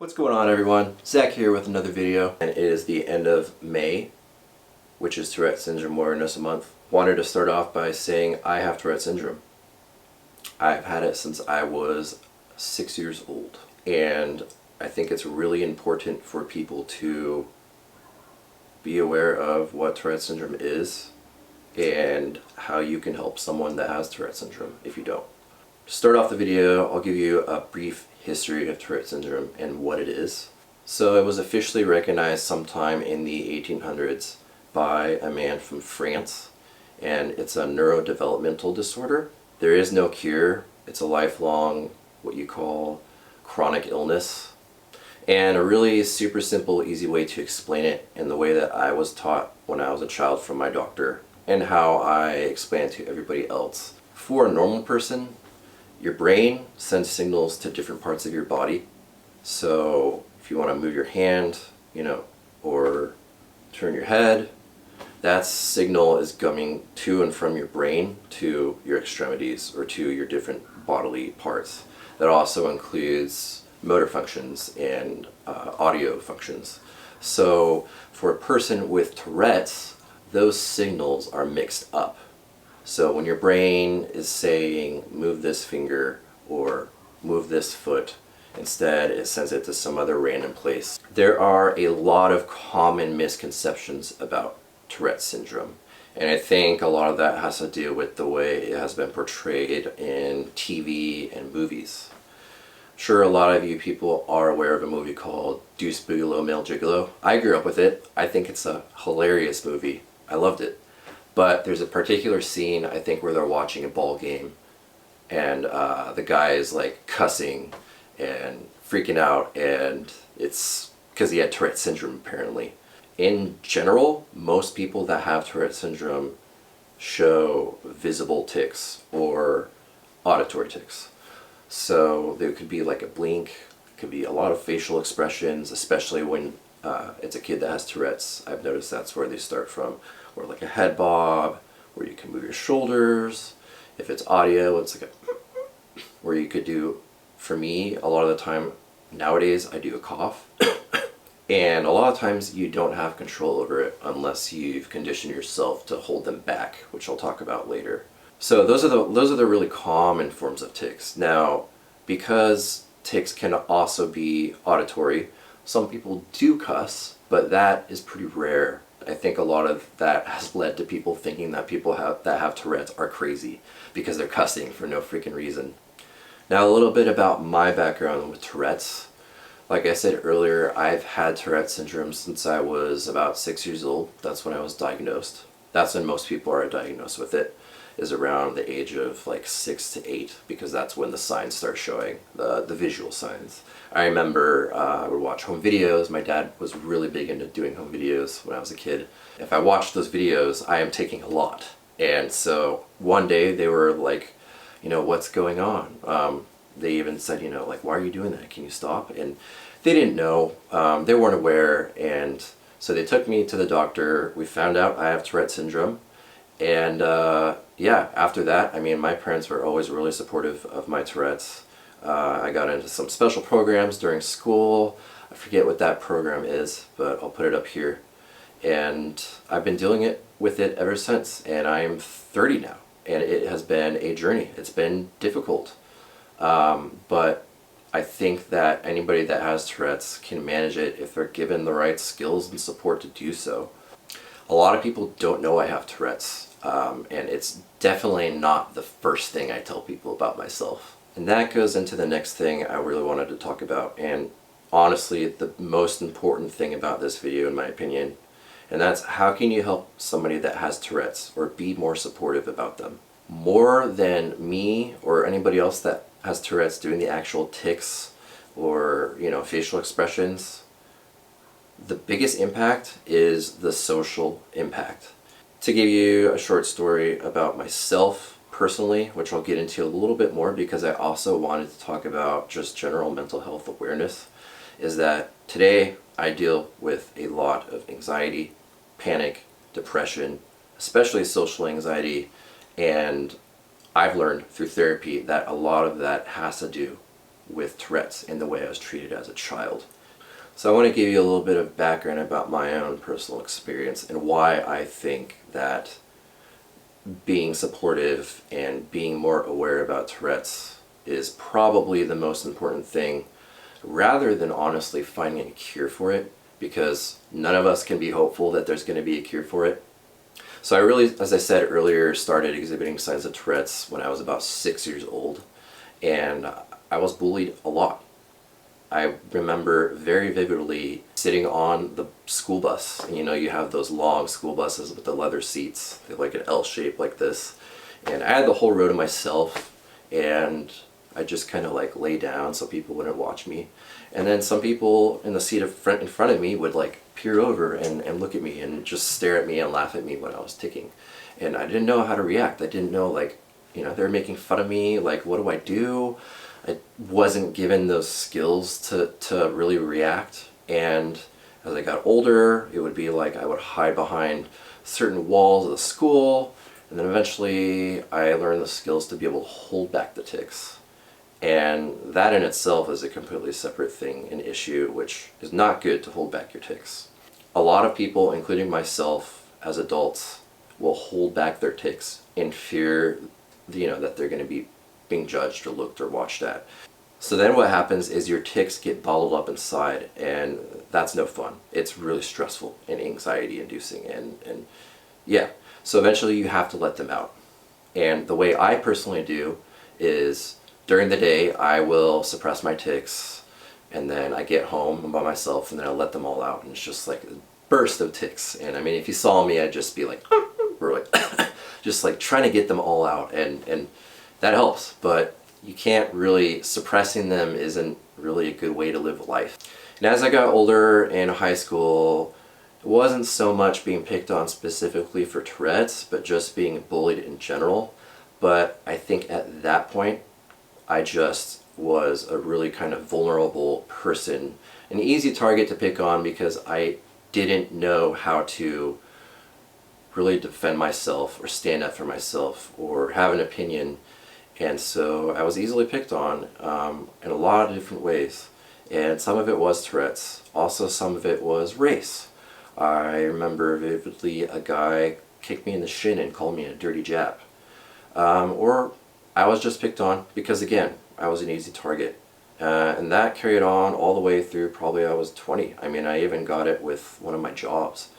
What's going on, everyone? Zach here with another video, and it is the end of May, which is Tourette Syndrome Awareness Month. Wanted to start off by saying I have Tourette Syndrome. I've had it since I was 6 years old, and I think it's really important for people to be aware of what Tourette Syndrome is and how you can help someone that has Tourette Syndrome if you don't. To start off the video, I'll give you a brief history of Tourette Syndrome and what it is. So it was officially recognized sometime in the 1800s by a man from France, and it's a neurodevelopmental disorder. There is no cure. It's a lifelong, what you call, chronic illness. And a really super simple, easy way to explain it, in the way that I was taught when I was a child from my doctor, and how I explain it to everybody else. For a normal person, your brain sends signals to different parts of your body. So if you want to move your hand, or turn your head, that signal is coming to and from your brain to your extremities or to your different bodily parts. That also includes motor functions and audio functions. So for a person with Tourette's, those signals are mixed up. So when your brain is saying move this finger or move this foot, instead it sends it to some other random place. There are a lot of common misconceptions about Tourette syndrome, and I think a lot of that has to do with the way it has been portrayed in TV and movies. I'm sure a lot of you people are aware of a movie called Deuce Bigalow Male Gigolo. I grew up with it. I think it's a hilarious movie. I loved it. But there's a particular scene, I think, where they're watching a ball game, and the guy is like cussing and freaking out, and it's because he had Tourette syndrome, apparently. In general, most people that have Tourette syndrome show visible tics or auditory tics. So there could be like a blink, it could be a lot of facial expressions, especially when it's a kid that has Tourette's. I've noticed that's where they start from. Or like a head bob, where you can move your shoulders. If it's audio, it's like a where you could do, for me, a lot of the time nowadays I do a cough. And a lot of times you don't have control over it unless you've conditioned yourself to hold them back, which I'll talk about later. So those are the really common forms of tics. Now, because tics can also be auditory, some people do cuss, but that is pretty rare. I think a lot of that has led to people thinking that people that have Tourette's are crazy because they're cussing for no freaking reason. Now, a little bit about my background with Tourette's. Like I said earlier, I've had Tourette syndrome since I was about 6 years old. That's when I was diagnosed. That's when most people are diagnosed with it, is around the age of like 6 to 8, because that's when the signs start showing, the visual signs. I remember I would watch home videos. My dad was really big into doing home videos when I was a kid. If I watched those videos, I am taking a lot. And so one day they were like, what's going on? They even said, like, why are you doing that? Can you stop? And they didn't know. They weren't aware. And so they took me to the doctor. We found out I have Tourette syndrome. And yeah, after that, my parents were always really supportive of my Tourette's. I got into some special programs during school. I forget what that program is, but I'll put it up here. And I've been dealing with it ever since, and I'm 30 now, and it has been a journey. It's been difficult, but I think that anybody that has Tourette's can manage it if they're given the right skills and support to do so. A lot of people don't know I have Tourette's, and it's definitely not the first thing I tell people about myself. And that goes into the next thing I really wanted to talk about, and honestly the most important thing about this video, in my opinion, and that's how can you help somebody that has Tourette's or be more supportive about them. More than me or anybody else that has Tourette's doing the actual tics or facial expressions, the biggest impact is the social impact. To give you a short story about myself personally, which I'll get into a little bit more because I also wanted to talk about just general mental health awareness, is that today I deal with a lot of anxiety, panic, depression, especially social anxiety, and I've learned through therapy that a lot of that has to do with Tourette's and the way I was treated as a child. So I want to give you a little bit of background about my own personal experience and why I think that being supportive and being more aware about Tourette's is probably the most important thing, rather than honestly finding a cure for it, because none of us can be hopeful that there's going to be a cure for it. So I really, as I said earlier, started exhibiting signs of Tourette's when I was about 6 years old, and I was bullied a lot. I remember very vividly sitting on the school bus, and you have those long school buses with the leather seats, they're like an L shape like this, and I had the whole row to myself, and I just kind of like lay down so people wouldn't watch me. And then some people in the seat in front of me would like peer over and look at me and just stare at me and laugh at me when I was ticking. And I didn't know how to react. I didn't know, like, they're making fun of me, like, what do I do? I wasn't given those skills to really react. And as I got older, it would be like I would hide behind certain walls of the school, and then eventually I learned the skills to be able to hold back the tics. And that in itself is a completely separate thing, an issue, which is not good to hold back your tics. A lot of people, including myself as adults, will hold back their tics in fear, that they're going to be being judged or looked or watched at. So then what happens is your tics get bottled up inside, and that's no fun. It's really stressful and anxiety inducing, and yeah. So eventually you have to let them out. And the way I personally do is during the day I will suppress my tics, and then I get home by myself and then I let them all out, and it's just like a burst of tics. And I mean, if you saw me, I'd just be like or like just like trying to get them all out, and that helps, but you can't really, suppressing them isn't really a good way to live life. And as I got older in high school, it wasn't so much being picked on specifically for Tourette's, but just being bullied in general. But I think at that point, I just was a really kind of vulnerable person, an easy target to pick on because I didn't know how to really defend myself or stand up for myself or have an opinion. And so I was easily picked on in a lot of different ways. And some of it was Tourette's. Also, some of it was race. I remember vividly a guy kicked me in the shin and called me a dirty Jap. Or I was just picked on because, again, I was an easy target. And that carried on all the way through probably I was 20. I mean, I even got it with one of my jobs.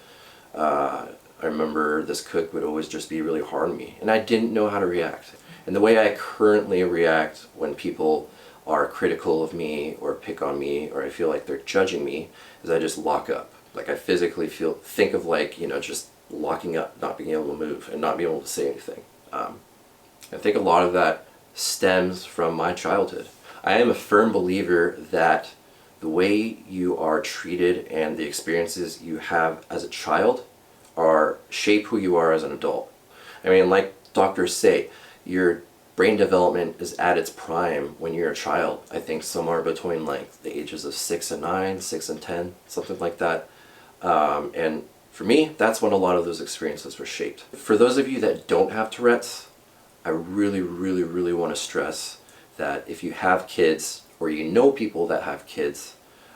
I remember this cook would always just be really hard on me, and I didn't know how to react. And the way I currently react when people are critical of me or pick on me or I feel like they're judging me is I just lock up. Like I physically think of like, just locking up, not being able to move and not being able to say anything. I think a lot of that stems from my childhood. I am a firm believer that the way you are treated and the experiences you have as a child shape who you are as an adult. I mean, like doctors say, your brain development is at its prime when you're a child. I think somewhere between like the ages of 6 and 9, 6 and 10, something like that. And for me, that's when a lot of those experiences were shaped. For those of you that don't have Tourette's, I really, really, really want to stress that if you have kids or you know people that have kids,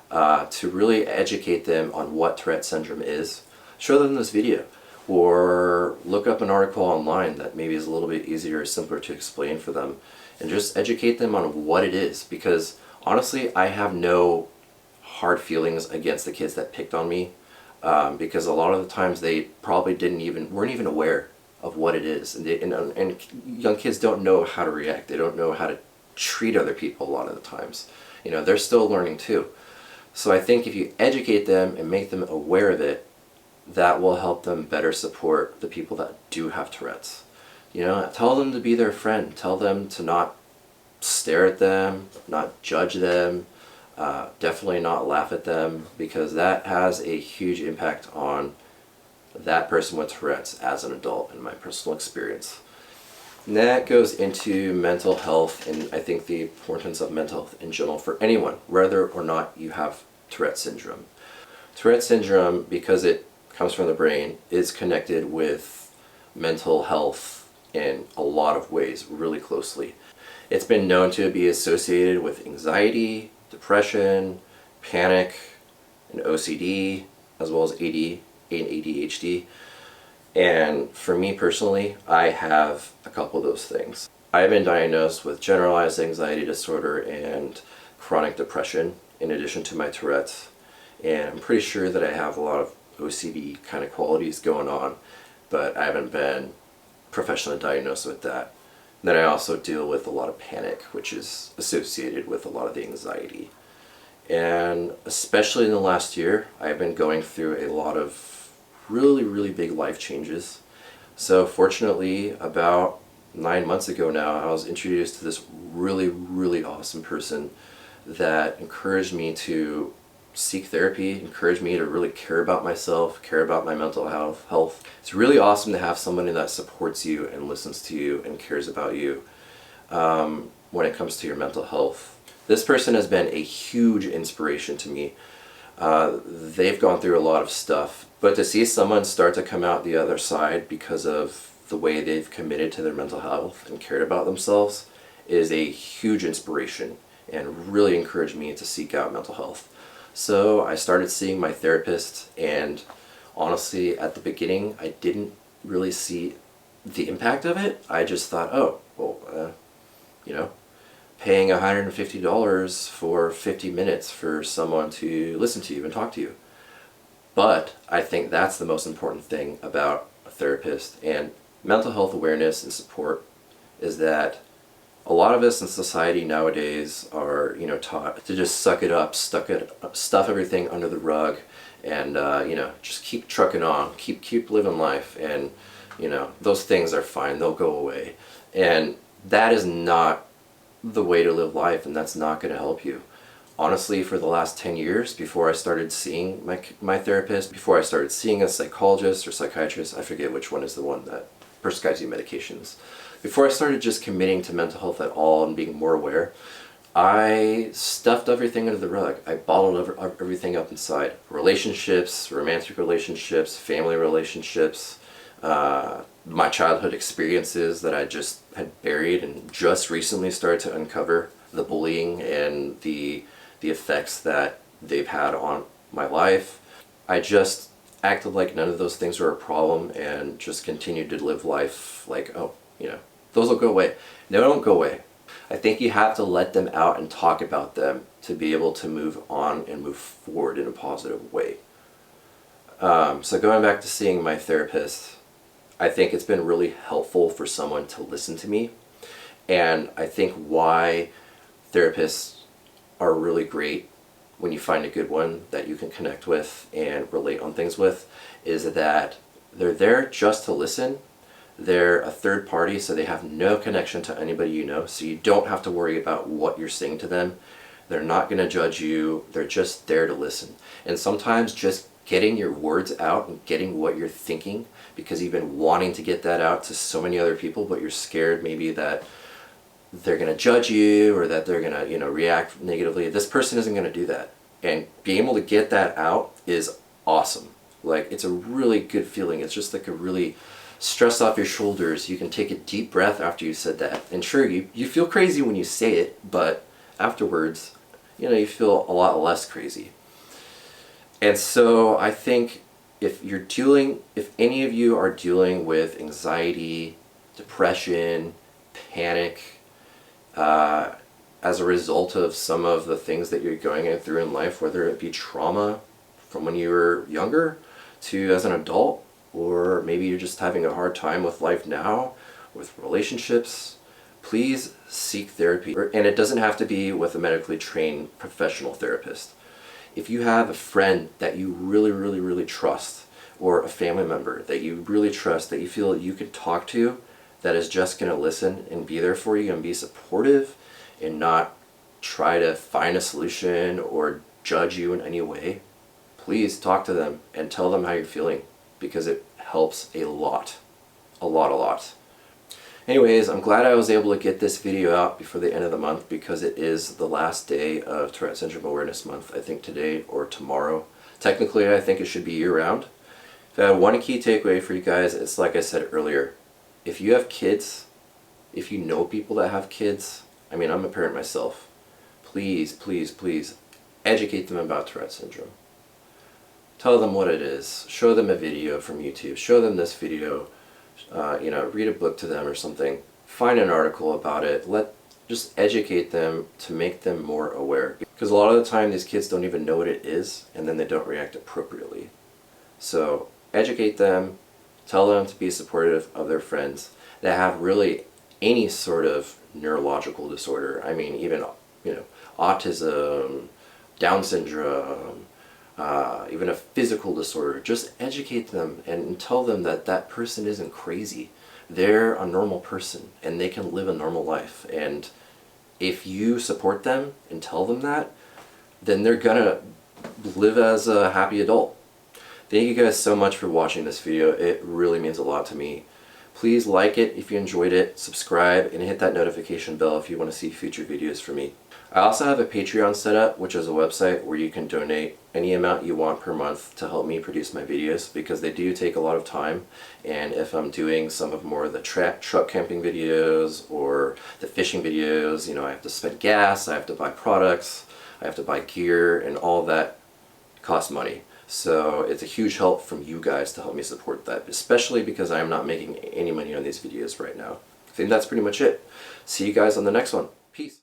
to really educate them on what Tourette syndrome is. Show them this video or look up an article online that maybe is a little bit easier or simpler to explain for them, and just educate them on what it is, because honestly I have no hard feelings against the kids that picked on me, because a lot of the times they probably weren't even aware of what it is, and young kids don't know how to react. They don't know how to treat other people a lot of the times. They're still learning too. So I think if you educate them and make them aware of it, that will help them better support the people that do have Tourette's. Tell them to be their friend. Tell them to not stare at them, not judge them, definitely not laugh at them, because that has a huge impact on that person with Tourette's as an adult, in my personal experience. And that goes into mental health, and I think the importance of mental health in general for anyone, whether or not you have Tourette syndrome. Tourette syndrome, because it comes from the brain, is connected with mental health in a lot of ways really closely. It's been known to be associated with anxiety, depression, panic, and OCD, as well as AD and ADHD. And for me personally, I have a couple of those things. I've been diagnosed with generalized anxiety disorder and chronic depression, in addition to my Tourette's. And I'm pretty sure that I have a lot of OCD kind of qualities going on, but I haven't been professionally diagnosed with that. Then I also deal with a lot of panic, which is associated with a lot of the anxiety. And especially in the last year, I've been going through a lot of really, really big life changes. So fortunately, about 9 months ago now, I was introduced to this really, really awesome person that encouraged me to seek therapy, encouraged me to really care about myself, care about my mental health. It's really awesome to have somebody that supports you and listens to you and cares about you when it comes to your mental health. This person has been a huge inspiration to me. They've gone through a lot of stuff, but to see someone start to come out the other side because of the way they've committed to their mental health and cared about themselves is a huge inspiration and really encouraged me to seek out mental health. So I started seeing my therapist, and honestly, at the beginning, I didn't really see the impact of it. I just thought, oh, well, paying $150 for 50 minutes for someone to listen to you and talk to you. But I think that's the most important thing about a therapist and mental health awareness and support, is that a lot of us in society nowadays are, taught to just suck it up, stuff everything under the rug, and just keep trucking on, keep living life, and those things are fine, they'll go away, and that is not the way to live life, and that's not going to help you. Honestly, for the last 10 years, before I started seeing my therapist, before I started seeing a psychologist or psychiatrist, I forget which one is the one that prescribes you medications. Before I started just committing to mental health at all and being more aware, I stuffed everything under the rug. I bottled everything up inside. Relationships, romantic relationships, family relationships, my childhood experiences that I just had buried and just recently started to uncover the bullying and the effects that they've had on my life. I just acted like none of those things were a problem and just continued to live life like, oh, those will go away. No, they don't go away. I think you have to let them out and talk about them to be able to move on and move forward in a positive way. So going back to seeing my therapist, I think it's been really helpful for someone to listen to me. And I think why therapists are really great when you find a good one that you can connect with and relate on things with is that they're there just to listen. They're a third party, so they have no connection to anybody you know, so you don't have to worry about what you're saying to them. They're not going to judge you. They're just there to listen. And sometimes just getting your words out and getting what you're thinking, because you've been wanting to get that out to so many other people, but you're scared maybe that they're going to judge you or that they're going to, react negatively. This person isn't going to do that. And being able to get that out is awesome. Like, it's a really good feeling. It's just like a really stress off your shoulders. You can take a deep breath after you said that. And sure, you feel crazy when you say it, but afterwards, you feel a lot less crazy. And so I think if any of you are dealing with anxiety, depression, panic, as a result of some of the things that you're going through in life, whether it be trauma from when you were younger to as an adult, or maybe you're just having a hard time with life now, with relationships, please seek therapy. And it doesn't have to be with a medically trained professional therapist. If you have a friend that you really, really, really trust, or a family member that you really trust, that you feel you can talk to, that is just going to listen and be there for you and be supportive and not try to find a solution or judge you in any way, please talk to them and tell them how you're feeling, because it helps a lot. A lot. Anyways, I'm glad I was able to get this video out before the end of the month, because it is the last day of Tourette Syndrome Awareness Month, I think today or tomorrow. Technically, I think it should be year-round. If I had one key takeaway for you guys, it's like I said earlier. If you have kids, if you know people that have kids, I mean, I'm a parent myself. Please, please, please educate them about Tourette syndrome. Tell them what it is. Show them a video from YouTube. Show them this video. Read a book to them or something. Find an article about it. Just educate them to make them more aware. Because a lot of the time these kids don't even know what it is, and then they don't react appropriately. So educate them. Tell them to be supportive of their friends that have really any sort of neurological disorder. I mean, even autism, Down syndrome, even a physical disorder. Just educate them and tell them that that person isn't crazy. They're a normal person and they can live a normal life. And if you support them and tell them that, then they're gonna live as a happy adult. Thank you guys so much for watching this video. It really means a lot to me. Please like it if you enjoyed it, subscribe, and hit that notification bell if you want to see future videos from me. I also have a Patreon set up, which is a website where you can donate any amount you want per month to help me produce my videos, because they do take a lot of time. And if I'm doing some of more of the truck camping videos or the fishing videos, I have to spend gas, I have to buy products, I have to buy gear, and all that costs money. So it's a huge help from you guys to help me support that, especially because I am not making any money on these videos right now. I think that's pretty much it. See you guys on the next one. Peace.